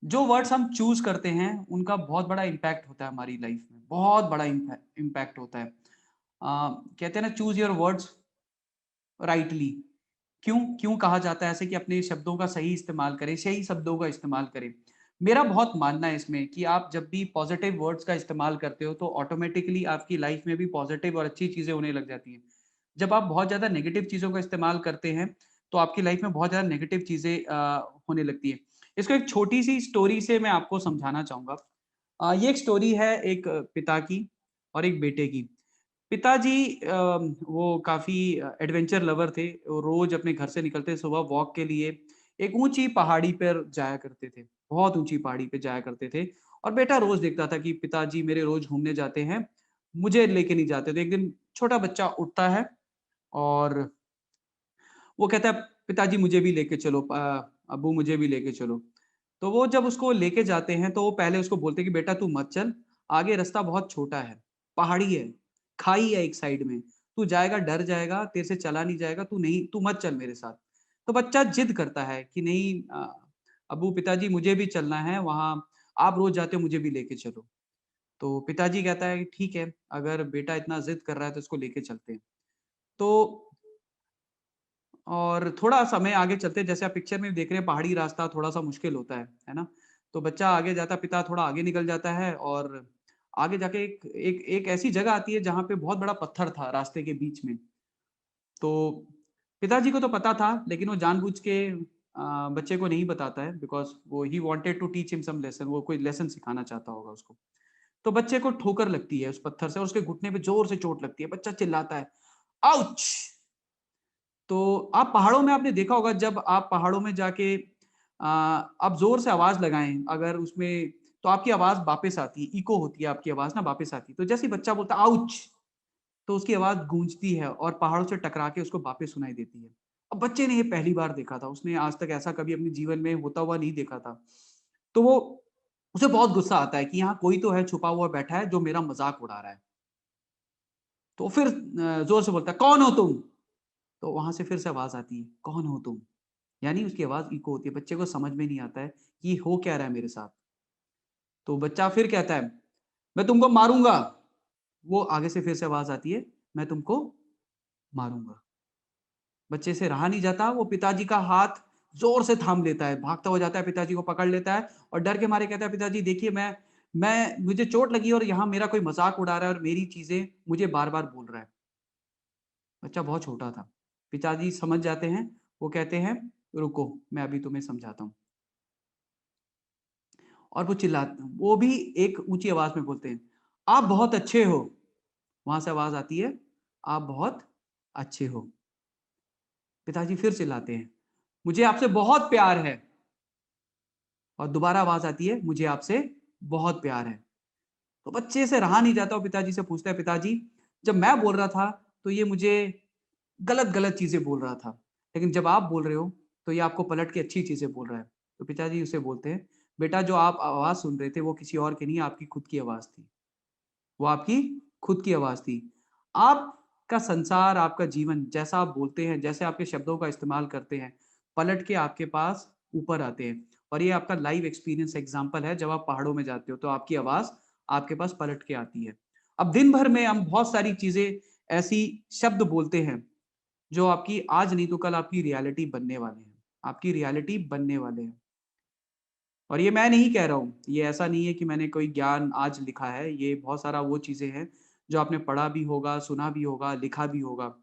जो वर्ड्स हम चूज करते हैं उनका बहुत बड़ा इम्पैक्ट होता है हमारी लाइफ में, बहुत बड़ा इम्पैक्ट होता है। कहते हैं ना, चूज योर वर्ड्स राइटली। क्यों क्यों कहा जाता है ऐसे कि अपने शब्दों का सही इस्तेमाल करें, सही शब्दों का इस्तेमाल करें। मेरा बहुत मानना है इसमें कि आप जब भी पॉजिटिव वर्ड्स का इस्तेमाल करते हो तो ऑटोमेटिकली आपकी लाइफ में भी पॉजिटिव और अच्छी चीजें होने लग जाती हैं। जब आप बहुत ज्यादा नेगेटिव चीजों का इस्तेमाल करते हैं तो आपकी लाइफ में बहुत ज्यादा नेगेटिव चीजें होने लगती है। इसको एक छोटी सी स्टोरी से मैं आपको समझाना चाहूंगा। ये एक स्टोरी है एक पिता की और एक बेटे की। पिताजी वो काफ़ी एडवेंचर लवर थे। वो रोज़ अपने घर से निकलते सुबह वॉक के लिए एक ऊँची पहाड़ी पर जाया करते थे। बहुत ऊँची पहाड़ी पे जाया करते थे और बेटा रोज़ देखता था कि पिताजी मेरे रोज़ घूमने जाते हैं, मुझे लेके नहीं जाते। तो एक दिन छोटा बच्चा उठता है और वो कहता है, पिताजी मुझे भी लेके चलो, अब्बू मुझे भी लेके चलो। तो वो जब उसको लेके जाते हैं तो वो पहले उसको बोलते हैं कि बेटा तू मत चल, आगे रास्ता बहुत छोटा है, पहाड़ी है, खाई है एक साइड में, तू जाएगा डर जाएगा, तेरे से चला नहीं जाएगा, तू मत चल मेरे साथ। तो बच्चा जिद करता है कि नहीं, अब्बू पिताजी मुझे भी चलना है वहाँ, आप रोज़ जाते हो मुझे भी लेके चलो। तो पिताजी कहता है ठीक है, अगर बेटा इतना जिद कर रहा है तो इसको लेके चलते हैं। तो और थोड़ा समय आगे चलते हैं, जैसे आप पिक्चर में देख रहे हैं पहाड़ी रास्ता थोड़ा-सा मुश्किल होता है ना? तो बच्चा आगे जाता है, पिता थोड़ा आगे निकल जाता है और आगे जाके एक एक एक ऐसी जगह आती है जहाँ पे बहुत बड़ा पत्थर था रास्ते के बीच में। तो पिताजी को तो पता था लेकिन वो जानबूझ के बच्चे को नहीं बताता है बिकॉज़ वो he wanted to teach him some lesson, वो कोई लेसन सिखाना चाहता होगा उसको। तो बच्चे को ठोकर लगती है उस पत्थर से और उसके घुटने पे ज़ोर से चोट लगती है। बच्चा चिल्लाता है, आउच! तो आप पहाड़ों में आपने देखा होगा जब आप पहाड़ों में जाके आप ज़ोर से आवाज़ लगाएँ अगर उसमें तो आपकी आवाज़ वापस आती है, इको होती है आपकी आवाज़ ना वापस आती है। तो जैसे ही बच्चा बोलता है आउच! तो उसकी आवाज़ गूंजती है और पहाड़ों से टकरा के उसको वापस सुनाई देती है। अब बच्चे ने ये पहली बार देखा था, उसने आज तक ऐसा कभी अपने जीवन में होता हुआ नहीं देखा था। तो वो उसे बहुत गुस्सा आता है कि यहाँ कोई तो है छुपा हुआ बैठा है जो मेरा मज़ाक उड़ा रहा है। तो फिर ज़ोर से बोलता है, "कौन हो तुम?" तो वहाँ से फिर से आवाज़ आती है, "कौन हो तुम?" यानी उसकी आवाज़ इको होती है, बच्चे को समझ में नहीं आता है कि ये हो क्या रहा है मेरे साथ। तो बच्चा फिर कहता है, "मैं तुमको मारूँगा।" वो आगे से फिर से आवाज़ आती है, "मैं तुमको मारूँगा।" बच्चे से रहा नहीं जाता, वो पिताजी का हाथ ज़ोर से थाम लेता है, भागता हुआ जाता है, पिताजी को पकड़ लेता है और डर के मारे कहता है, "पिताजी देखिए मैं मुझे चोट लगी है और यहाँ मेरा कोई मज़ाक उड़ा रहा है और मेरी चीज़ें मुझे बार-बार बोल रहा है।" बच्चा बहुत छोटा था। पिताजी समझ जाते हैं, वो कहते हैं, "रुको, मैं अभी तुम्हें समझाता हूँ।" और वो भी एक ऊँची आवाज़ में बोलते हैं, "आप बहुत अच्छे हो।" वहाँ से आवाज़ आती है, "आप बहुत अच्छे हो।" पिताजी फिर चिल्लाते हैं, "मुझे आपसे बहुत प्यार है।" और दोबारा आवाज़ आती है, "मुझे आपसे बहुत प्यार है।" तो बच्चे से रहा नहीं जाता और पिताजी से पूछता है, "पिताजी, जब मैं बोल रहा था, तो ये मुझे गलत-गलत चीज़ें बोल रहा था। लेकिन जब आप बोल रहे हो, तो ये आपको पलट के अच्छी चीज़ें बोल रहा है।" तो पिताजी उसे बोलते हैं, "बेटा जो आप आवाज़ सुन रहे थे, वो किसी और की नहीं, आपकी खुद की आवाज़ थी। वो आपकी खुद की आवाज़ थी। आपका संसार, आपका जीवन जैसा आप बोलते हैं, जैसे आपके शब्दों का इस्तेमाल करते हैं, पलट के आपके पास ऊपर आते हैं। और ये आपका लाइव एक्सपीरियंस एग्ज़ाम्पल है, जब आप पहाड़ों में जाते हो, तो आपकी आवाज़ आपके पास पलट के आती है। अब दिन भर में हम बहुत सारी चीज़ें ऐसी शब्द बोलते हैं, जो आपकी आज नहीं तो कल आपकी रियलिटी बनने वाले हैं। आपकी रियलिटी बनने वाले हैं। और ये मैं नहीं कह रहा हूँ, ये ऐसा नहीं है कि मैंने कोई ज्ञान आज लिखा है, ये बहुत सारा वो चीज़ें हैं, जो आपने पढ़ा भी होगा, सुना भी होगा, लिखा भी होगा।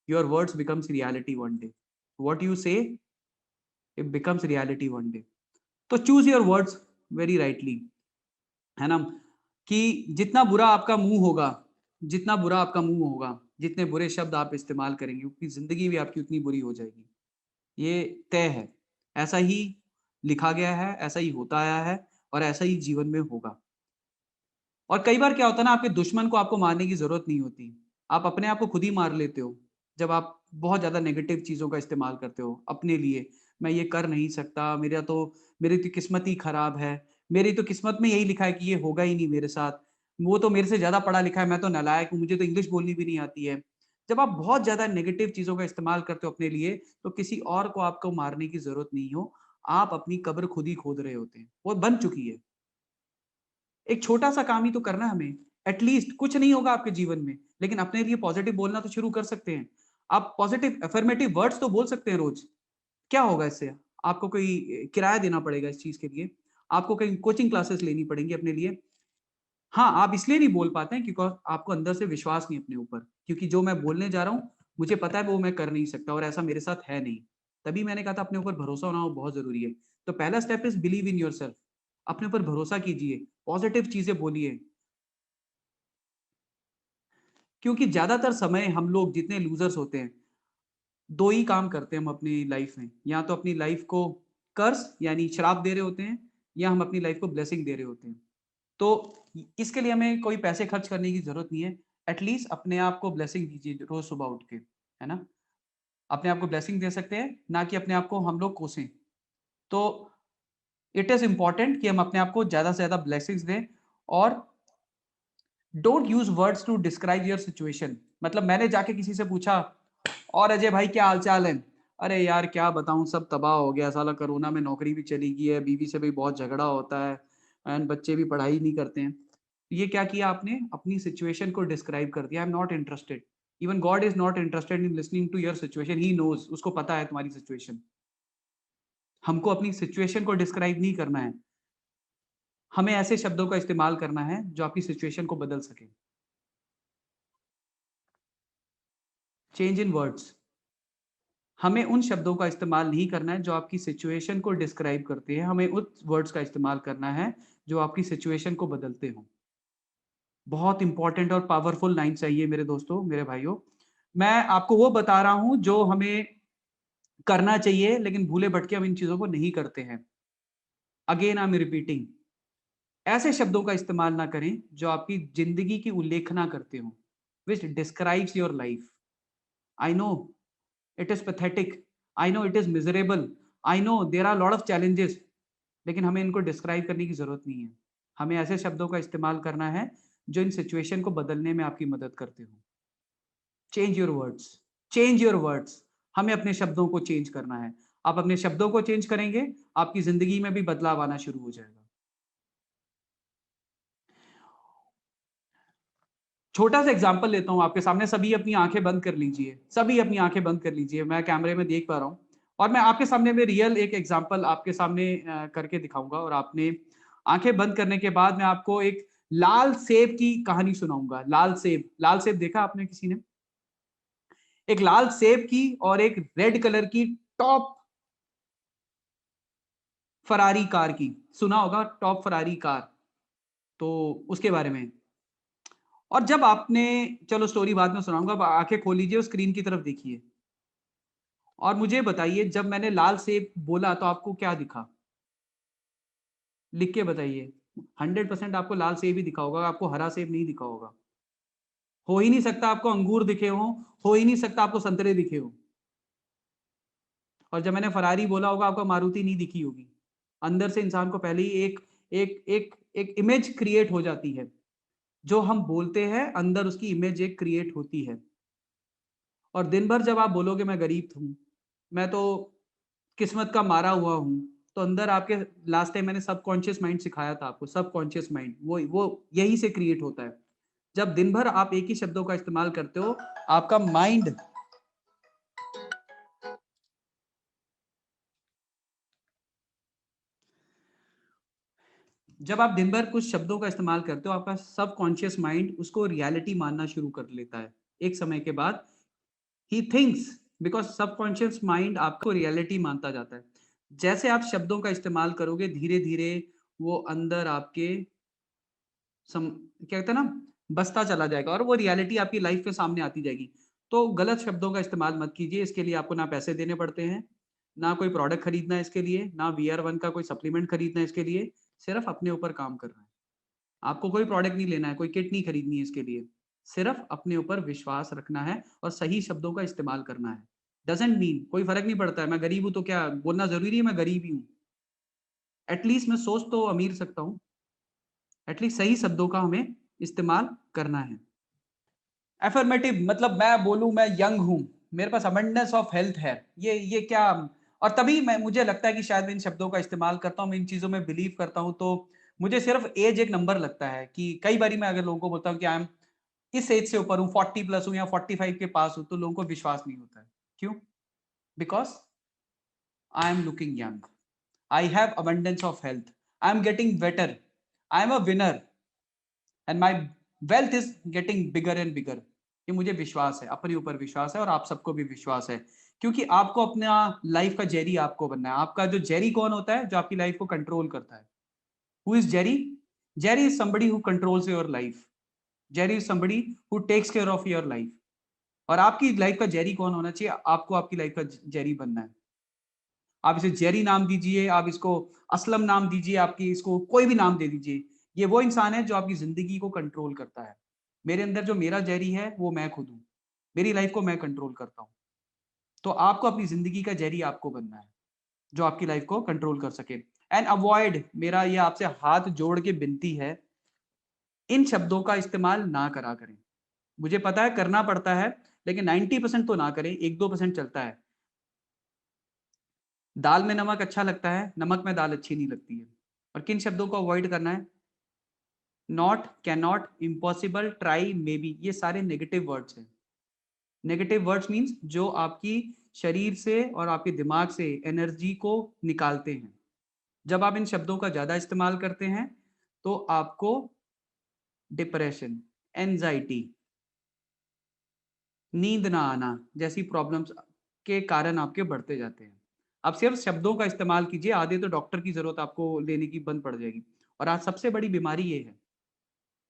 Your words becomes reality one day. What you say it becomes reality one day. तो choose your words very rightly, है ना? कि जितना बुरा आपका मुँह होगा, जितने बुरे शब्द आप इस्तेमाल करेंगे, उतनी ज़िंदगी भी आपकी उतनी बुरी हो जाएगी। ये तय है। ऐसा ही लिखा गया है, ऐसा ही होता आया है और ऐसा ही जीवन में होगा। और कई बार क्या होता है ना, आपके दुश्मन को आपको मारने की ज़रूरत नहीं होती। आप अपने आप को खुद ही मार लेते हो, जब आप बहुत ज़्यादा नेगेटिव चीज़ों का इस्तेमाल करते हो अपने लिए। मैं ये कर नहीं सकता, मेरी तो किस्मत ही खराब है, मेरी तो किस्मत में यही लिखा है कि ये होगा ही नहीं मेरे साथ। वो तो मेरे से ज़्यादा पढ़ा-लिखा है, मैं तो नालायक हूँ, मुझे तो इंग्लिश बोलनी भी नहीं आती है। जब आप बहुत ज़्यादा नेगेटिव चीज़ों का इस्तेमाल करते हो अपने लिए, तो किसी और को आपको मारने की ज़रूरत नहीं हो। आप अपनी कब्र खुद ही खोद रहे होते हैं, वो बन चुकी है। एक छोटा-सा काम ही तो करना है हमें, एटलीस्ट कुछ नहीं होगा आपके जीवन में, लेकिन अपने लिए पॉजिटिव बोलना तो शुरू कर सकते हैं। आप पॉजिटिव अफर्मेटिव वर्ड्स तो बोल सकते हैं रोज़। क्या होगा इससे? आपको कोई किराया देना पड़ेगा इस चीज़ के लिए, आपको कहीं कोचिंग क्लासेस लेनी पड़ेंगी अपने लिए। हाँ, आप इसलिए नहीं बोल पाते हैं क्योंकि आपको अंदर से विश्वास नहीं है अपने ऊपर, क्योंकि जो मैं बोलने जा रहा हूँ, मुझे पता है वो मैं कर नहीं सकता और ऐसा मेरे साथ है नहीं। तभी मैंने कहा था अपने ऊपर भरोसा होना वो बहुत ज़रूरी है। तो पहला step is believe in yourself. अपने ऊपर भरोसा कीजिए, पॉजिटिव चीज़ें बोलिए, क्योंकि ज़्यादातर समय हम लोग जितने लूज़र्स होते हैं, 2 ही काम करते हैं हम अपनी लाइफ़ में, या तो अपनी लाइफ़ को कर्स यानी श्राप दे रहे होते हैं, या हम अपनी लाइफ़ को ब्लेसिंग दे रहे होते हैं। तो इसके लिए हमें कोई पैसे खर्च करने की ज़रूरत नहीं है। एटलीस्ट अपने आप को ब्लेसिंग दीजिए रोज़ सुबह उठ के, है ना? अपने आप को ब्लेसिंग दे सकते हैं, ना कि अपने आप को हम लोग कोसें। तो इट इज़ इम्पोर्टेंट कि हम अपने आप को ज़्यादा से ज़्यादा ब्लेसिंग्स दें और don't use words to describe your situation. मतलब मैंने जाके किसी से पूछा, और अजय भाई क्या हाल-चाल है? अरे यार क्या बताऊँ, सब तबाह हो गया, साला कोरोना में नौकरी भी चली गई है, बीवी से भी बहुत झगड़ा होता है एंड बच्चे भी पढ़ाई नहीं करते हैं। ये क्या किया आपने? अपनी सिचुएशन को डिस्क्राइब कर दिया, I am not interested. Even God is not interested in listening to your situation, he knows, उसको पता है तुम्हारी सिचुएशन। हमको अपनी सिचुएशन को डिस्क्राइब नहीं करना है। हमें ऐसे शब्दों का इस्तेमाल करना है जो आपकी सिचुएशन को बदल सके। Change in words. हमें उन शब्दों का इस्तेमाल नहीं करना है जो आपकी सिचुएशन को डिस्क्राइब करते हैं, हमें उस वर्ड्स का इस्तेमाल करना है जो आपकी सिचुएशन को बदलते हों। बहुत इंपॉर्टेंट और पावरफुल लाइन चाहिए मेरे दोस्तों, मेरे भाइयों। मैं आपको वो बता रहा हूँ जो हमें करना चाहिए, लेकिन भूले-भटके हम इन चीज़ों को नहीं करते हैं। अगेन आई एम रिपीटिंग, ऐसे शब्दों का इस्तेमाल ना करें जो आपकी ज़िंदगी की उल्लेखना करते हों, which describes your life. I know it is pathetic, I know it is miserable, I know there are lot of challenges, लेकिन हमें इनको डिस्क्राइब करने की ज़रूरत नहीं है। हमें ऐसे शब्दों का इस्तेमाल करना है जो इन सिचुएशन को बदलने में आपकी मदद करते हों। Change your words, change your words. हमें अपने शब्दों को चेंज करना है। आप अपने शब्दों को चेंज करेंगे, आपकी ज़िंदगी में भी बदलाव आना शुरू हो जाएगा। छोटा-सा एग्ज़ाम्पल लेता हूँ आपके सामने, सभी अपनी आँखें बंद कर लीजिए। सभी अपनी आँखें बंद कर लीजिए, मैं कैमरे में देख पा रहा हूँ और मैं आपके सामने में रियल एक एग्ज़ाम्पल आपके सामने करके दिखाऊँगा और आपने आँखें बंद करने के बाद मैं आपको एक लाल सेब की कहानी सुनाऊँगा। लाल सेब देखा आपने किसी ने? एक लाल सेब की और एक रेड कलर की टॉप फ़रारी कार की, सुना होगा टॉप फ़रारी कार, तो उसके बारे में। और जब आपने, चलो स्टोरी बाद में सुनाऊँगा, अब आँखें खोल लीजिए और स्क्रीन की तरफ देखिए और मुझे बताइए जब मैंने लाल सेब बोला तो आपको क्या दिखा? लिख के बताइए। 100% आपको लाल सेब ही दिखा होगा, आपको हरा सेब नहीं दिखा होगा। हो ही नहीं सकता आपको अंगूर दिखे हों, हो ही नहीं सकता आपको संतरे दिखे हों। और जब मैंने फ़रारी बोला होगा आपको मारुति नहीं दिखी होगी। अंदर से इंसान को पहले ही एक एक एक एक इमेज क्रिएट हो जाती है। जो हम बोलते हैं अंदर उसकी इमेज एक क्रिएट होती है। और दिन भर जब आप बोलोगे मैं गरीब हूँ, मैं तो किस्मत का मारा हुआ हूँ, तो अंदर आपके, लास्ट टाइम मैंने सबकॉन्शियस माइंड सिखाया था आपको, सबकॉन्शियस माइंड वो यही से क्रिएट होता है। जब दिन भर आप एक ही शब्दों का इस्तेमाल करते हो, आपका माइंड, जब आप दिन भर कुछ शब्दों का इस्तेमाल करते हो, आपका सबकॉन्शियस माइंड उसको रियलिटी मानना शुरू कर लेता है। एक समय के बाद he thinks, because subconscious mind आपको रियलिटी मानता जाता है। जैसे आप शब्दों का इस्तेमाल करोगे, धीरे-धीरे वो अंदर आपके सम क्या कहते हैं ना, बसता चला जाएगा और वो रियलिटी आपकी लाइफ़ के सामने आती जाएगी। तो गलत शब्दों का इस्तेमाल मत कीजिए, इसके लिए आपको ना पैसे देने पड़ते हैं, ना कोई प्रोडक्ट खरीदना है इसके लिए, ना VR1 का कोई सप्लीमेंट खरीदना है इसके लिए, सिर्फ़ अपने ऊपर काम करना है। आपको कोई प्रोडक्ट नहीं लेना है, कोई किट नहीं खरीदनी है इसके लिए। सिर्फ़ अपने ऊपर विश्वास रखना है और सही शब्दों का इस्तेमाल करना है। डज़न्ट मीन, कोई फ़र्क नहीं पड़ता है, मैं गरीब हूँ तो क्या बोलना ज़रूरी है मैं गरीब ही हूँ। एट लीस्ट मैं सोच तो अमीर सकता हूँ। एट लीस्ट सही शब्दों का हमें इस्तेमाल करना है। अफ़र्मेटिव मतलब मैं बोलूँ मैं यंग हूँ, मेरे पास अबंडेंस ऑफ हेल्थ है। ये क्या और तभी मैं मुझे लगता है कि शायद मैं इन शब्दों का इस्तेमाल करता हूँ, मैं इन चीज़ों में बिलीव करता हूँ, तो मुझे सिर्फ़ ऐज एक नंबर लगता है कि कई बारी मैं अगर लोगों को बोलता हूँ कि आई एम इस ऐज से ऊपर हूँ, 40 प्लस हूँ या 45 के पास हूँ, तो लोगों को विश्वास नहीं होता है। क्यों? Because I am looking young, I have abundance of health, I am getting better, I am a winner and my wealth is getting bigger and bigger. ये मुझे विश्वास है, अपने ऊपर विश्वास है और आप सबको भी विश्वास है। क्योंकि आपको अपना लाइफ़ का जेरी आपको बनना है। आपका जो जेरी कौन होता है? जो आपकी लाइफ़ को कंट्रोल करता है। Who is Jerry? Jerry is somebody who controls your life. Jerry is somebody who takes care of your life. और आपकी लाइफ़ का जेरी कौन होना चाहिए? आपको आपकी लाइफ़ का ज जेरी बनना है। आप इसे जेरी नाम दीजिए, आप इसको असलम नाम दीजिए, आपकी इसको कोई भी नाम दे दीजिए। ये वो इंसान है जो आपकी ज़िंदगी को कंट्रोल करता है। मेरे अंदर जो मेरा जेरी है, वो मैं खुद हूँ। मेरी लाइफ़ को मैं कंट्रोल करता हूँ। तो आपको अपनी ज़िंदगी का जेरी आपको बनना है, जो आपकी लाइफ़ को कंट्रोल कर सके। एंड अवॉइड, मेरा ये आपसे हाथ जोड़ के विनती है, इन शब्दों का इस्तेमाल ना करा करें। मुझे पता है करना पड़ता है, लेकिन 90% तो ना करें, 1-2% चलता है। दाल में नमक अच्छा लगता है, नमक में दाल अच्छी नहीं लगती है। और किन शब्दों को अवॉइड करना है? Not, can not, impossible, try, may be, ये सारे नेगेटिव वर्ड्स हैं। नेगेटिव वर्ड्स मीन्स जो आपकी शरीर से और आपके दिमाग से एनर्जी को निकालते हैं। जब आप इन शब्दों का ज़्यादा इस्तेमाल करते हैं, तो आपको डिप्रेशन, एंग्ज़ायटी, नींद ना आना जैसी प्रॉब्लम्स के कारण आपके बढ़ते जाते हैं। आप सिर्फ शब्दों का इस्तेमाल कीजिए, आधे तो डॉक्टर की ज़रूरत आपको लेने की बंद पड़ जाएगी। और आज सबसे बड़ी बीमारी ये है,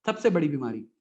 सबसे बड़ी बीमारी।